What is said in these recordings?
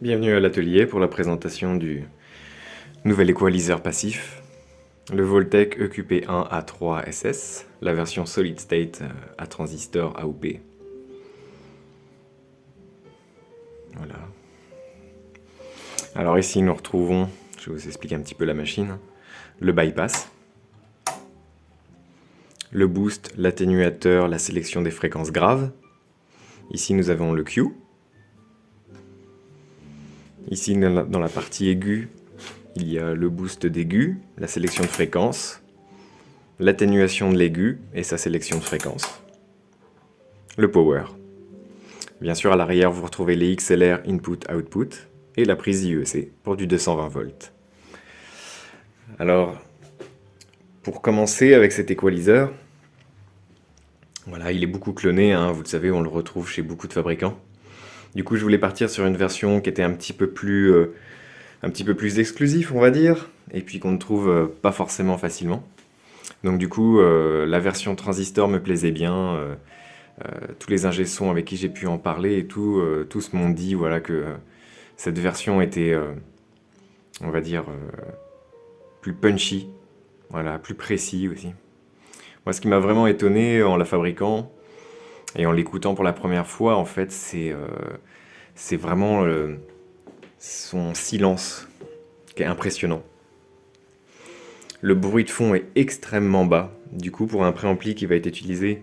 Bienvenue à l'atelier pour la présentation du nouvel équaliseur passif, le Voltec EQP1A3SS, la version Solid State à transistor AOP. Voilà. Alors ici nous retrouvons, je vais vous expliquer un petit peu la machine, le bypass, le boost, l'atténuateur, la sélection des fréquences graves. Ici nous avons le Q. Ici dans la partie aiguë, il y a le boost d'aigu, la sélection de fréquences, l'atténuation de l'aigu et sa sélection de fréquences. Le power. Bien sûr, à l'arrière, vous retrouvez les XLR input-output et la prise IEC pour du 220 volts. Alors, pour commencer avec cet équaliseur, voilà, il est beaucoup cloné, hein, vous le savez, on le retrouve chez beaucoup de fabricants. Du coup, je voulais partir sur une version qui était un petit peu plus exclusif, on va dire, et puis qu'on ne trouve pas forcément facilement. Donc du coup, la version transistor me plaisait bien. Tous les ingé sons avec qui j'ai pu en parler et tout, tous m'ont dit voilà, que cette version était, on va dire, plus punchy, voilà, plus précis aussi. Moi, ce qui m'a vraiment étonné en la fabriquant et en l'écoutant pour la première fois, en fait, c'est vraiment son silence qui est impressionnant. Le bruit de fond est extrêmement bas. Du coup, pour un préampli qui va être utilisé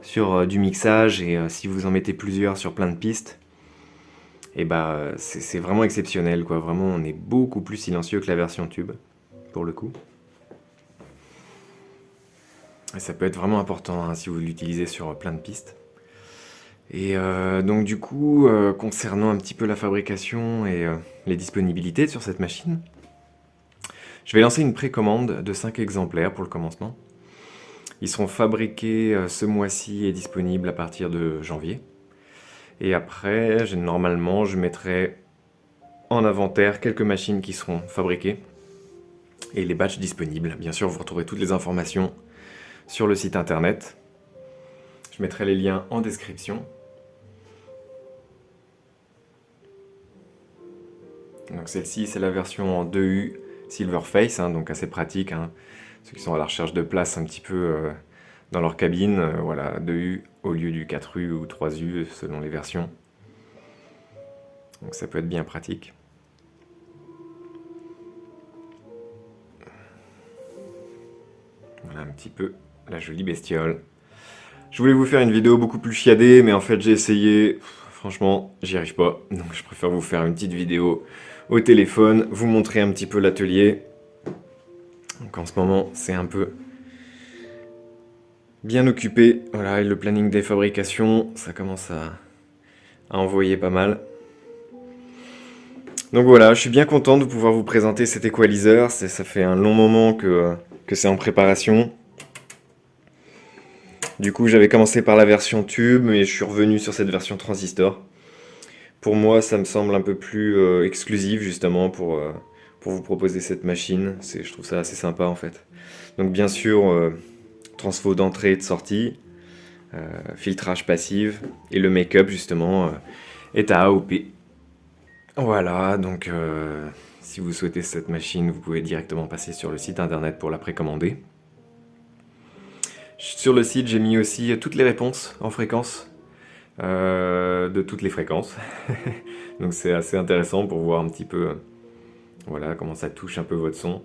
sur du mixage et si vous en mettez plusieurs sur plein de pistes, et bah c'est vraiment exceptionnel, quoi. Vraiment, on est beaucoup plus silencieux que la version tube, pour le coup. Et ça peut être vraiment important hein, si vous l'utilisez sur plein de pistes. Et donc du coup, concernant un petit peu la fabrication et les disponibilités sur cette machine, je vais lancer une précommande de 5 exemplaires pour le commencement. Ils seront fabriqués ce mois-ci et disponibles à partir de janvier. Et après, normalement, je mettrai en inventaire quelques machines qui seront fabriquées et les batchs disponibles. Bien sûr, vous retrouverez toutes les informations sur le site internet. Je mettrai les liens en description. Donc celle-ci, c'est la version en 2U Silverface, hein, donc assez pratique. Hein. Ceux qui sont à la recherche de place un petit peu dans leur cabine, voilà, 2U au lieu du 4U ou 3U selon les versions. Donc ça peut être bien pratique. Voilà un petit peu la jolie bestiole. Je voulais vous faire une vidéo beaucoup plus chiadée, mais en fait j'ai essayé, franchement j'y arrive pas. Donc je préfère vous faire une petite vidéo au téléphone, vous montrer un petit peu l'atelier. Donc en ce moment c'est un peu bien occupé. Voilà, et le planning des fabrications, ça commence à envoyer pas mal. Donc voilà, je suis bien content de pouvoir vous présenter cet équaliseur. Ça fait un long moment que c'est en préparation. Du coup, j'avais commencé par la version tube, mais je suis revenu sur cette version transistor. Pour moi, ça me semble un peu plus exclusif, justement, pour vous proposer cette machine. Je trouve ça assez sympa, en fait. Donc bien sûr, transfo d'entrée et de sortie, filtrage passif, et le make-up, justement, est à AOP. Voilà, donc si vous souhaitez cette machine, vous pouvez directement passer sur le site internet pour la précommander. Sur le site, j'ai mis aussi toutes les réponses en fréquence, de toutes les fréquences. Donc c'est assez intéressant pour voir un petit peu voilà, comment ça touche un peu votre son.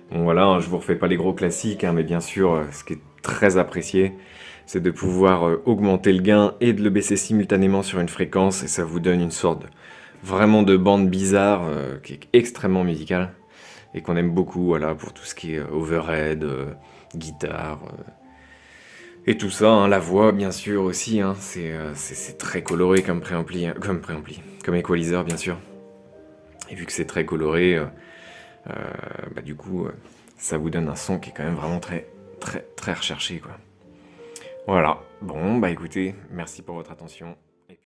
Bon voilà, hein, je vous refais pas les gros classiques, hein, mais bien sûr, ce qui est très apprécié, c'est de pouvoir augmenter le gain et de le baisser simultanément sur une fréquence, et ça vous donne une sorte vraiment de bande bizarre qui est extrêmement musicale et qu'on aime beaucoup, voilà, pour tout ce qui est overhead, guitare et tout ça, hein, la voix bien sûr aussi, hein, c'est très coloré comme préampli, comme équaliseur bien sûr. Et vu que c'est très coloré, bah, du coup, ça vous donne un son qui est quand même vraiment très recherché, quoi. Voilà. Bon, bah écoutez, merci pour votre attention.